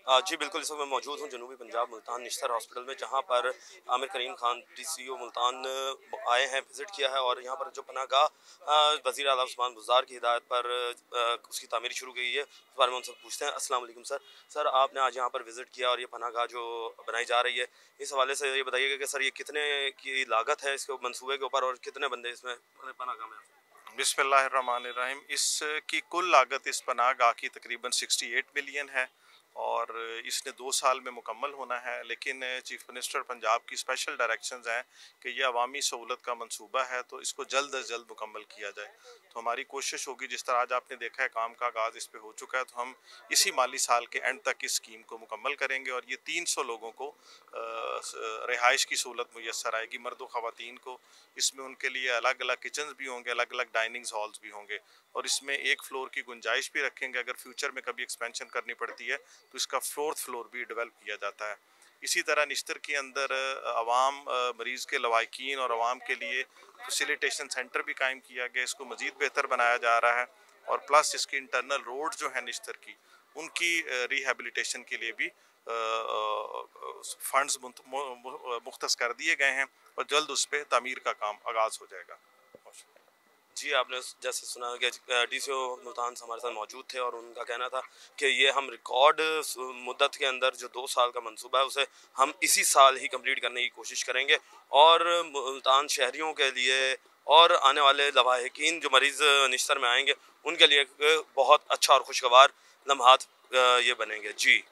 जी बिल्कुल, इस वक्त मैं मौजूद हूँ जनूबी पंजाब मुल्तान निश्तर हॉस्पिटल में, जहाँ पर आमिर करीम खान डीसीओ मुल्तान आए हैं, विज़िट किया है। और यहाँ पर जो पनाहगाह वज़ीर आला उस्मान बुज़दार की हिदायत पर उसकी तामीर शुरू की है, इस बारे में उनसे पूछते हैं। अस्सलाम वालेकुम सर। सर, आपने आज यहाँ पर विज़िट किया और ये पनाहगाह जो बनाई जा रही है, इस हवाले से ये बताइएगा कि सर ये कितने की लागत है इसके मंसूबे के ऊपर, और कितने बंदे इसमें पनाहगाह में? बिस्मिल्लाहिर्रहमानिर्रहीम। इसकी कुल लागत इस पनाहगाह की तकरीबन 68 मिलियन है और इसने 2 साल में मुकम्मल होना है। लेकिन चीफ मिनिस्टर पंजाब की स्पेशल डायरेक्शंस हैं कि ये अवामी सहूलत का मंसूबा है, तो इसको जल्द अज जल्द मुकम्मल किया जाए। तो हमारी कोशिश होगी, जिस तरह आज आपने देखा है काम का आगाज़ इस पर हो चुका है, तो हम इसी माली साल के एंड तक इस स्कीम को मुकम्मल करेंगे और ये 300 लोगों को रिहाइश की सहूलत मुयसर आएगी, मर्द व ख़वातीन को। इसमें उनके लिए अलग अलग किचन भी होंगे, अलग अलग डाइनिंग हॉल्स भी होंगे और इसमें एक फ्लोर की गुंजाइश भी रखेंगे। अगर फ्यूचर में कभी एक्सपेंशन करनी पड़ती है तो इसका 4th फ्लोर भी डेवलप किया जाता है। इसी तरह निश्तर के अंदर अवाम मरीज़ के लवाकिन और अवाम के लिए फैसिलिटेशन सेंटर भी कायम किया गया, इसको मज़ीद बेहतर बनाया जा रहा है। और प्लस इसकी इंटरनल रोड जो है निश्तर की, उनकी रिहेबिलिटेशन के लिए भी फंड्स मुख्तस कर दिए गए हैं और जल्द उस पर तामीर का काम आगाज़ हो जाएगा। जी, आपने जैसे सुना कि डीसीओ मुल्तान हमारे साथ मौजूद थे और उनका कहना था कि ये हम रिकॉर्ड मुद्दत के अंदर जो 2 साल का मंसूबा है उसे हम इसी साल ही कंप्लीट करने की कोशिश करेंगे। और मुल्तान शहरियों के लिए और आने वाले लवाहिकीन जो मरीज़ निश्तर में आएंगे, उनके लिए एक बहुत अच्छा और खुशगवार लम्हात ये बनेंगे। जी।